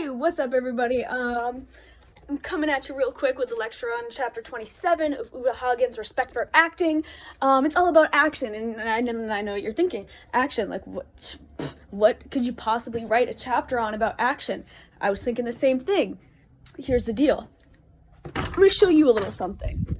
Hey, what's up, everybody? I'm coming at you real quick with the lecture on chapter 27 of Uta Hagen's Respect for Acting. It's all about action, and I know what you're thinking. Action, like what could you possibly write a chapter on about action? I was thinking the same thing. Here's the deal. I'm gonna show you a little something.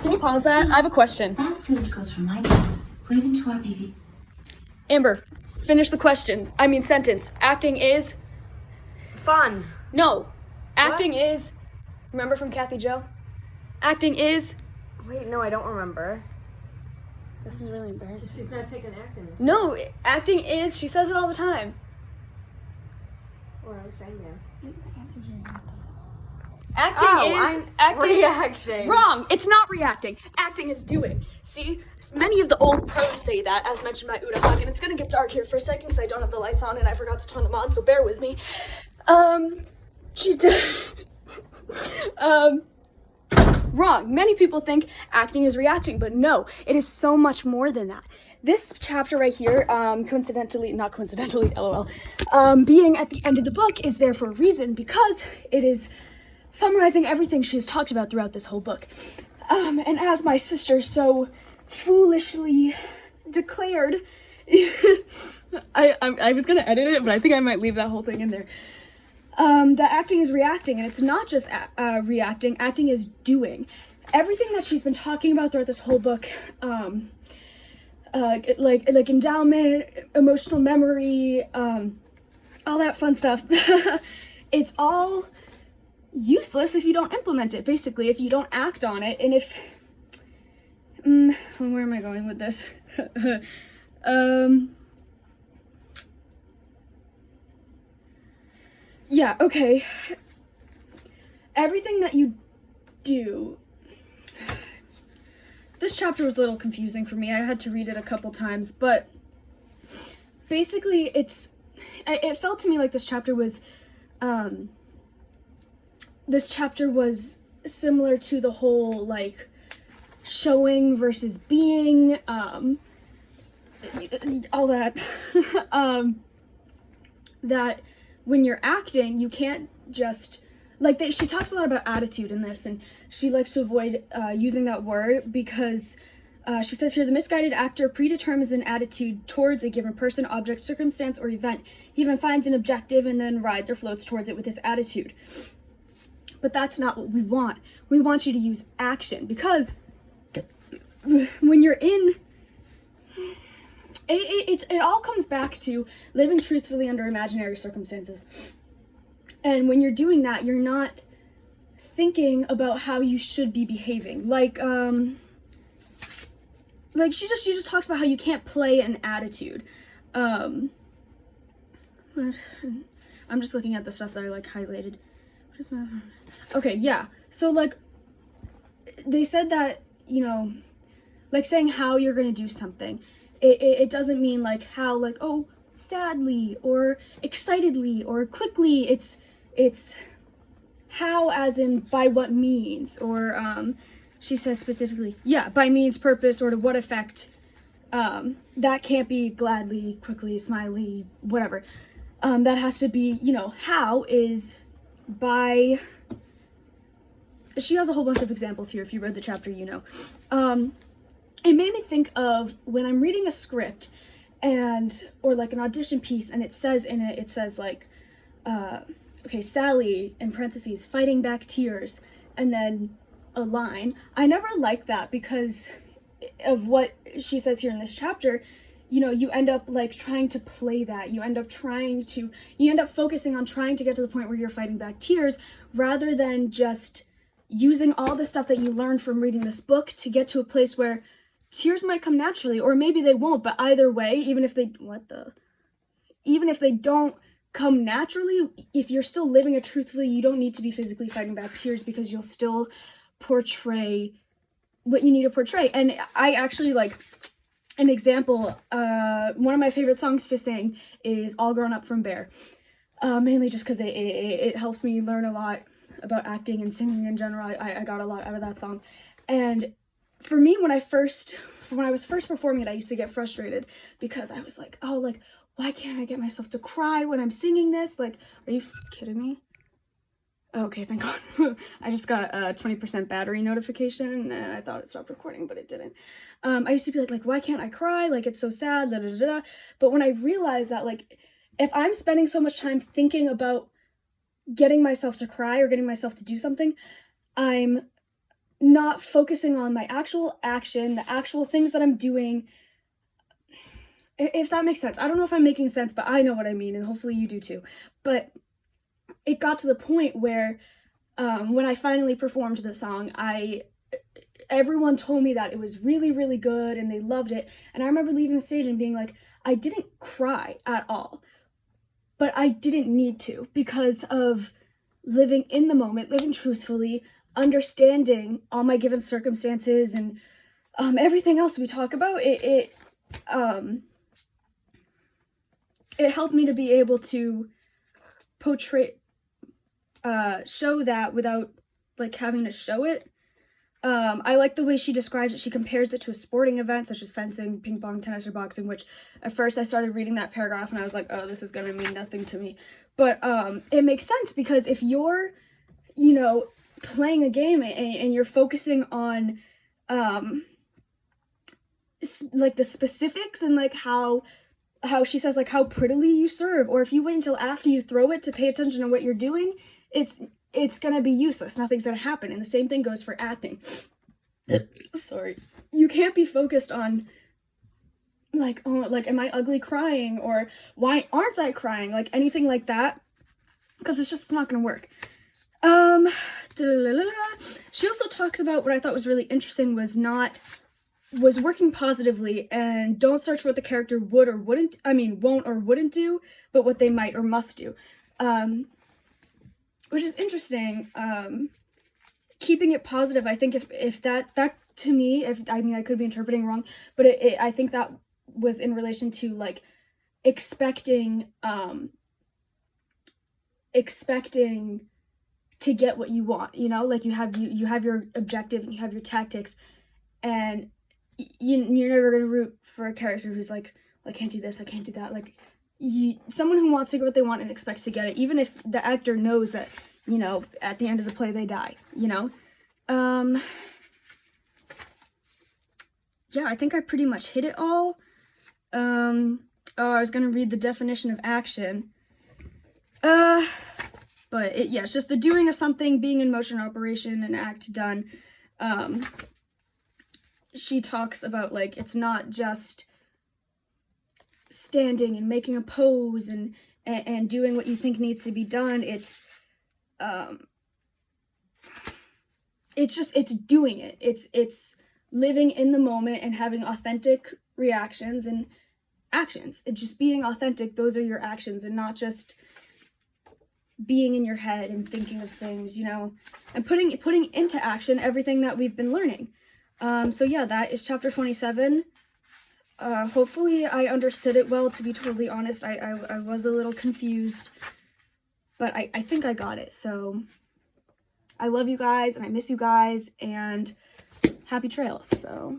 Can you pause that? I have a question. That food goes from my mouth right into our baby's. Amber, finish the sentence. Acting is fun. No. Acting is, remember from Kathy Jo? Acting is. Wait, no, I don't remember. This is really embarrassing. She's not taking acting. No, acting is, she says it all the time. Or I was saying, yeah. Reacting. Wrong. It's not reacting. Acting is doing. See, many of the old pros say that, as mentioned by Uta Hagen. It's gonna get dark here for a second because I don't have the lights on and I forgot to turn them on, so bear with me. Wrong. Many people think acting is reacting, but no, it is so much more than that. This chapter right here, not coincidentally, LOL, being at the end of the book is there for a reason, because it is summarizing everything she has talked about throughout this whole book. And as my sister so foolishly declared, I was gonna edit it, but I think I might leave that whole thing in there. That acting is reacting, and it's not just reacting, acting is doing. Everything that she's been talking about throughout this whole book, like endowment, emotional memory, all that fun stuff, it's all useless if you don't implement it, basically, if you don't act on it, and if, where am I going with this? Yeah, okay. Everything that you do. This chapter was a little confusing for me. I had to read it a couple times, but basically it felt to me like this chapter was similar to the whole, like, showing versus being, all that, that when you're acting, you can't just, like, she talks a lot about attitude in this, and she likes to avoid using that word because she says here, the misguided actor predetermines an attitude towards a given person, object, circumstance, or event. He even finds an objective and then rides or floats towards it with his attitude. But that's not what we want. We want you to use action, because when you're in, it all comes back to living truthfully under imaginary circumstances. And when you're doing that, you're not thinking about how you should be behaving. Like she just talks about how you can't play an attitude. I'm just looking at the stuff that I, like, highlighted. What is my... Okay, yeah. So, like, they said that, you know, like, saying how you're gonna do something, it doesn't mean, like, how, like, oh, sadly, or excitedly, or quickly. It's how, as in by what means, or she says specifically, yeah, by means, purpose, or to what effect. That can't be gladly, quickly, smiley, whatever. That has to be, you know, how is by... She has a whole bunch of examples here. If you read the chapter, you know. It made me think of when I'm reading a script or like an audition piece, and it says in it, like, okay, Sally, in parentheses, fighting back tears, and then a line. I never liked that because of what she says here in this chapter. You know, you end up, like, trying to play that. You end up focusing on trying to get to the point where you're fighting back tears, rather than just using all the stuff that you learned from reading this book to get to a place where tears might come naturally, or maybe they won't, but either way, even if they don't come naturally, if you're still living it truthfully, you don't need to be physically fighting back tears, because you'll still portray what you need to portray. And I actually, like, an example, one of my favorite songs to sing is All Grown Up from Bear, mainly just because it helped me learn a lot about acting and singing in general. I got a lot out of that song. And for me, when I was first performing it, I used to get frustrated because I was like, oh, like, why can't I get myself to cry when I'm singing this? Like, are you kidding me? Okay, thank God. I just got a 20% battery notification and I thought it stopped recording, but it didn't. I used to be like, why can't I cry? Like, it's so sad, da, da, da, da. But when I realized that, like, if I'm spending so much time thinking about getting myself to cry or getting myself to do something, I'm not focusing on my actual action, the actual things that I'm doing. If that makes sense. I don't know if I'm making sense, but I know what I mean, and hopefully you do too. But it got to the point where when I finally performed the song, everyone told me that it was really, really good and they loved it. And I remember leaving the stage and being like, I didn't cry at all, but I didn't need to because of living in the moment, living truthfully, understanding all my given circumstances and everything else we talk about. It helped me to be able to show that without like having to show it. I like the way she describes it. She compares it to a sporting event such as fencing, ping pong, tennis, or boxing, which at first I started reading that paragraph and I was like, oh, this is gonna mean nothing to me. But it makes sense because if you're, you know, playing a game and you're focusing on like the specifics and like how she says like how prettily you serve, or if you wait until after you throw it to pay attention to what you're doing, it's gonna be useless. Nothing's gonna happen. And the same thing goes for acting. Sorry. You can't be focused on like, oh, like, am I ugly crying? Or why aren't I crying? Like anything like that. Because it's not gonna work. She also talks about what I thought was really interesting was working positively and don't search for what the character won't or wouldn't do, but what they might or must do. Which is interesting. Keeping it positive, I think if that to me, I could be interpreting wrong, but I think that was in relation to like expecting to get what you want, you know, like you have your objective and you have your tactics, and you're never going to root for a character who's like, I can't do this, I can't do that. Like, someone who wants to get what they want and expects to get it, even if the actor knows that, you know, at the end of the play they die, you know? Yeah, I think I pretty much hit it all. I was going to read the definition of action. But it's just the doing of something, being in motion, operation, an act done. She talks about, like, it's not just standing and making a pose and doing what you think needs to be done. It's doing it. It's living in the moment and having authentic reactions and actions. It's just being authentic. Those are your actions, and not just being in your head and thinking of things, you know, and putting into action everything that we've been learning. So yeah, that is chapter 27. Hopefully I understood it well. To be totally honest, I was a little confused, but I think I got it. So I love you guys and I miss you guys, and happy trails. So